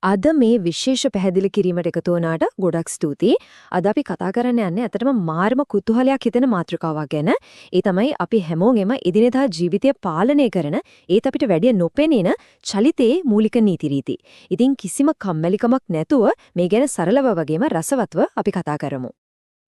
අද මේ විශේෂ පැහැදිලි කිරීමට එකතු වුණාට ගොඩක් ස්තුතියි. අද අපි කතා කරන්න යන්නේ අතරම මාර්ම කුතුහලයක් හිතෙන මාතෘකාවක් ගැන. ඒ තමයි අපි හැමෝගෙම එදිනෙදා ජීවිතය පාලනය කරන ඒත් අපිට වැඩි නොපෙනෙන චලිතයේ මූලික නීති රීති. ඉතින් කිසිම කම්මැලිකමක් නැතුව මේ ගැන සරලව වගේම රසවත්ව අපි කතා කරමු.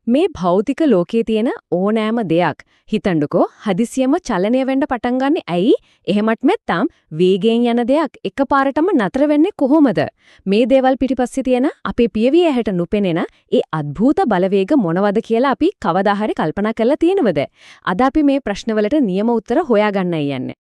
මේ භෞතික ලෝකයේ තියෙන ඕනෑම දෙයක් හිතන්නකෝ හදිසියෙම චලනය වෙන්න පටන් ගන්නෙ ඇයි? එහෙමත් නැත්නම් වේගයෙන් යන දෙයක් එකපාරටම නතර වෙන්නේ කොහොමද? මේ දේවල් පිටිපස්සේ තියෙන අපේ පියවිය ඇහැට නොපෙනෙන ඒ අద్භූත බලවේග මොනවද කියලා අපි කවදා හරි කල්පනා කරලා තියෙනවද? අද අපි මේ ප්‍රශ්නවලට නියම උත්තර හොයාගන්නයි යන්නේ.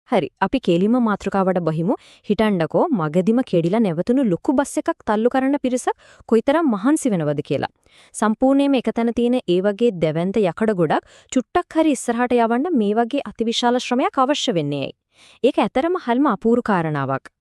හරි අපි කේලිම මාතෘකාවට බහිමු. හිතන්නකෝ මගදිම කෙඩිලා නැවතුණු ලොකු බස් එකක් තල්ලු කරන පිරිසක් කොයිතරම් මහන්සි වෙනවද කියලා. සම්පූර්ණයෙන්ම එකතැන තියෙන ඒ වගේ දැවැන්ත යකඩ ගොඩක් චුට්ටක් හරි ඉස්සරහට යවන්න මේ වගේ අතිවිශාල ශ්‍රමයක් අවශ්‍ය වෙන්නේ ඇයි? ඒක ඇතරම හල්ම අපූර්ව කාරණාවක්.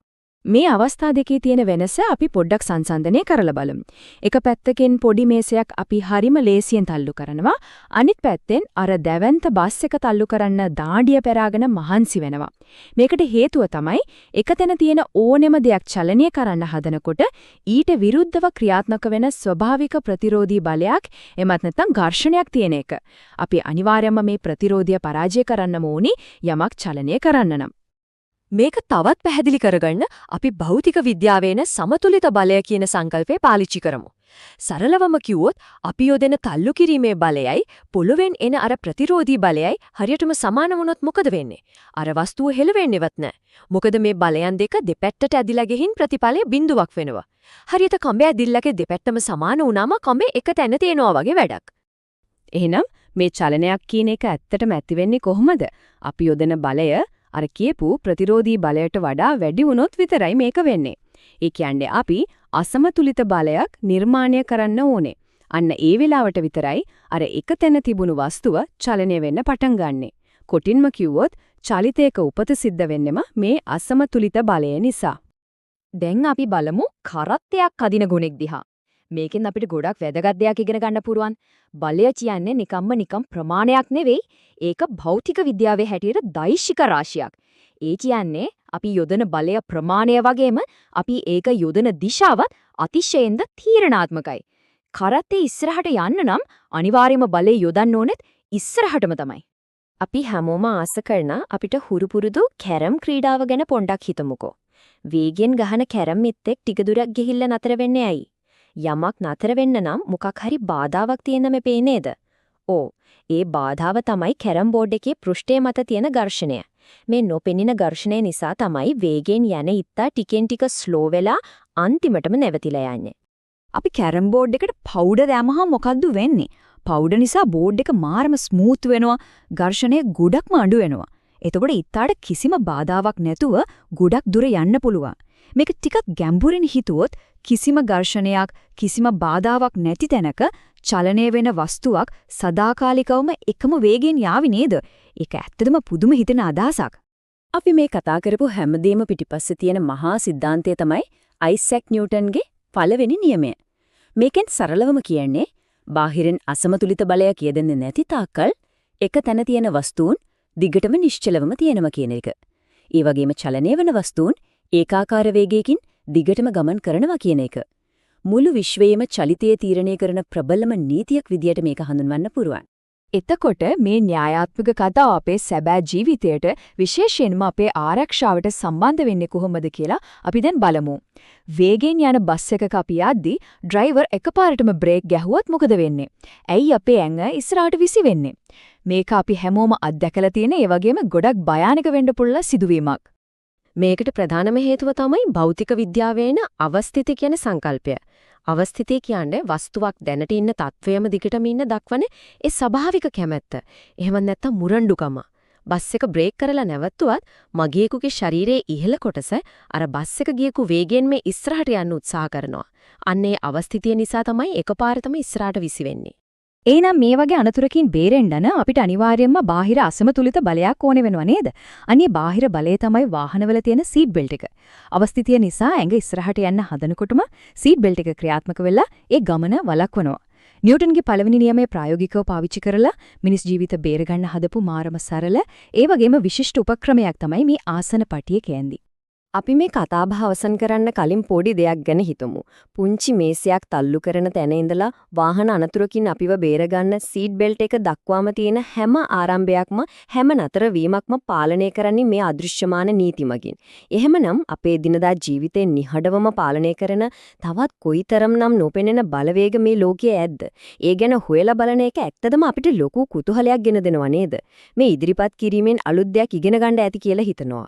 මේ අවස්ථා දෙකේ තියෙන වෙනස අපි පොඩ්ඩක් සංසන්දනය කරලා බලමු. එක පැත්තකින් පොඩි මේසයක් අපි හරිම ලේසියෙන් තල්ලු කරනවා. අනිත් පැත්තෙන් අර දැවැන්ත බස් එක තල්ලු කරන්න දාඩිය පෙරාගෙන මහන්සි වෙනවා. මේකට හේතුව තමයි එකතැන තියෙන ඕනෙම දෙයක් චලනය කරන්න හදනකොට ඊට විරුද්ධව ක්‍රියාත්මක වෙන ස්වභාවික ප්‍රතිරෝධී බලයක් එමත් නැත්නම් ඝර්ෂණයක් තියෙන එක. අපි අනිවාර්යයෙන්ම මේ ප්‍රතිරෝධය පරාජය කරන්නම ඕනි යමක් චලනය කරන්න නම්. මේක තවත් පැහැදිලි කරගන්න අපි භෞතික විද්‍යාවේන සමතුලිත බලය කියන සංකල්පය පාවිච්චි කරමු. සරලවම කිව්වොත් අපි යොදන තල්ලු කිරීමේ බලයයි පොළොවෙන් එන අර ප්‍රතිරෝධී බලයයි හරියටම සමාන වුණොත් මොකද වෙන්නේ? අර වස්තුව හෙලවෙන්නේවත් නැහැ. මොකද මේ බලයන් දෙක දෙපැත්තට ඇදිලා ගිහින් ප්‍රතිඵලය බිඳුවක් වෙනවා. හරියට කඹය ඇදිල්ලගේ දෙපැත්තම සමාන වුණාම කඹේ එක තැන තියෙනවා වගේ වැඩක්. එහෙනම් මේ චලනයක් කියන එක ඇත්තටම ඇති වෙන්නේ කොහොමද? අපි යොදන බලය අර කියපු ප්‍රතිරෝධී බලයට වඩා වැඩි වුණොත් විතරයි මේක වෙන්නේ. ඒ කියන්නේ අපි අසමතුලිත බලයක් නිර්මාණය කරන්න ඕනේ. අන්න ඒ වෙලාවට විතරයි අර එක තැන තිබුණු වස්තුව චලනය වෙන්න පටන් ගන්නෙ. කොටින්ම කිව්වොත් චලිතයක උපත සිද්ධ වෙන්නෙම මේ අසමතුලිත බලය නිසා. දැන් අපි බලමු කරත්තයක් අදින ගුණෙක් දිහා. මේකෙන් අපිට ගොඩක් වැදගත් දෙයක් ඉගෙන ගන්න පුරුවන්. බලය කියන්නේ නිකම් ප්‍රමාණයක් නෙවෙයි. ඒක භෞතික විද්‍යාවේ හැටියට දෛශික රාශියක්. ඒ කියන්නේ අපි යොදන බලය ප්‍රමාණය වගේම අපි ඒක යොදන දිශාවත් අතිශයින්ද තීරණාත්මකයි. කරත්තේ ඉස්සරහට යන්න නම් අනිවාර්යයෙන්ම බලය යොදන්න ඕනෙත් ඉස්සරහටම තමයි. අපි හැමෝම ආස කරන අපිට හුරු පුරුදු කැරම් ක්‍රීඩාව ගැන පොඩ්ඩක් හිතමුකෝ. වේගෙන් ගහන කැරම් මිත්තෙක් ටික දුරක් ගිහිල්ලා නතර වෙන්නේ ඇයි? යමක් නතර වෙන්න නම් මොකක් හරි බාධාවක් තියෙන්න මේ නේද? ඕ ඒ බාධාව තමයි කැරම් බෝඩ් එකේ පෘෂ්ඨය මත තියෙන ඝර්ෂණය. මේ නොපෙනෙන ඝර්ෂණය නිසා තමයි වේගෙන් යන ඉත්තා ටිකෙන් ටික ස්ලෝ වෙලා අන්තිමටම නැවතිලා යන්නේ. අපි කැරම් බෝඩ් එකට පවුඩර් දැම්මහම මොකද්ද වෙන්නේ? පවුඩර් නිසා බෝඩ් එක මාරම ස්මූත් වෙනවා, ඝර්ෂණය ගොඩක්ම අඩු වෙනවා. එතකොට ඉත්තාට කිසිම බාධාවක් නැතුව ගොඩක් දුර යන්න පුළුවන්. මේක ටිකක් ගැඹුරින් හිතුවොත් කිසිම ඝර්ෂණයක් කිසිම බාධාවක් නැති තැනක චලනය වෙන වස්තුවක් සදාකාලිකවම එකම වේගයෙන් යාවි නේද? ඒක ඇත්තටම පුදුම හිතෙන අදහසක්. අපි මේ කතා කරපු හැමදේම පිටිපස්සේ තියෙන මහා සිද්ධාන්තය තමයි අයිසැක් නිව්ටන්ගේ පළවෙනි නියමය. මේකෙන් සරලවම කියන්නේ බාහිරින් අසමතුලිත බලයක් යෙදෙන්නේ නැති තාක්කල් එක තැන තියෙන වස්තුන් දිගටම නිශ්චලවම තියෙනවා කියන එක. ඒ වගේම චලනය වෙන වස්තුන් ඒකාකාර වේගයකින් දිගටම ගමන් කරනවා කියන එක. මුළු විශ්වයේම චලිතය තීරණය කරන ප්‍රබලම නීතියක් විදියට මේක හඳුන්වන්න පුරුවන්. එතකොට මේ න්‍යායාත්මක කතාව අපේ සැබෑ ජීවිතයට විශේෂයෙන්ම අපේ ආරක්ෂාවට සම්බන්ධ වෙන්නේ කොහොමද කියලා අපි දැන් බලමු. වේගෙන් යන බස් එකක අපි යද්දී ඩ්‍රයිවර් එකපාරටම බ්‍රේක් ගැහුවොත් මොකද වෙන්නේ? ඇයි අපේ ඇඟ ඉස්සරහට විසි වෙන්නේ? මේක අපි හැමෝම අත්දැකලා තියෙන ඒ වගේම ගොඩක් භයානක වෙන්න පුළුවන් සිදුවීමක්. මේකට ප්‍රධානම හේතුව තමයි භෞතික විද්‍යාවේන අවස්ථිති කියන සංකල්පය. අවස්ථිතිය කියන්නේ වස්තුවක් දැනට ඉන්න තත්වයම දිගටම ඉන්න දක්වන ඒ ස්වභාවික කැමැත්ත. එහෙම නැත්නම් මුරණ්ඩුකම. බස් එක බ්‍රේක් කරලා නැවතුවත් මගියෙකුගේ ශරීරයේ ඉහළ කොටස අර බස් එක ගියකු වේගයෙන් මේ ඉස්සරහට යන්න උත්සාහ කරනවා. අන්න ඒ අවස්ථිතිය නිසා තමයි එකපාරටම ඉස්සරහට විසි වෙන්නේ. එහෙනම් මේ වගේ අනතුරකින් බේරෙන්න අපිට අනිවාර්යයෙන්ම බාහිර අසමතුලිත බලයක් ඕනේ වෙනව නේද? අනේ බාහිර බලය තමයි වාහනවල තියෙන සීට් බෙල්ට් එක. අවස්ථිතිය නිසා ඇඟ ඉස්සරහට යන්න හදනකොටම සීට් බෙල්ට් එක ක්‍රියාත්මක වෙලා ඒ ගමන වළක්වනවා. නිව්ටන්ගේ පළවෙනි නියමය ප්‍රායෝගිකව පාවිච්චි කරලා මිනිස් ජීවිත බේරගන්න හදපු මාරම සරල ඒ වගේම විශිෂ්ට උපක්‍රමයක් තමයි මේ ආසන පටිය කියන්නේ. අපි මේ කතාබහ අවසන් කරන්න කලින් පොඩි දෙයක් ගැන හිතමු. පුංචි මේසයක් තල්ලු කරන තැන ඉඳලා වාහන අනතුරකින් අපිව බේරගන්න සීට් බෙල්ට් එක දක්වාම තියෙන හැම ආරම්භයක්ම හැම නතර වීමක්ම පාලනය කරන්නේ මේ අදෘශ්‍යමාන නීති මගින්. එහෙමනම් අපේ දිනදා ජීවිතේ නිහඬවම පාලනය කරන තවත් කොයිතරම්නම් නොපෙනෙන බලවේග මේ ලෝකයේ ඇද්ද? ඒ ගැන හොයලා බලන එක ඇත්තදම අපිට ලොකු කුතුහලයක් ගෙන දෙනවා නේද? මේ ඉදිරිපත් කිරීමෙන් අලුත් දෙයක් ඉගෙන ගන්න ඇති කියලා හිතනවා.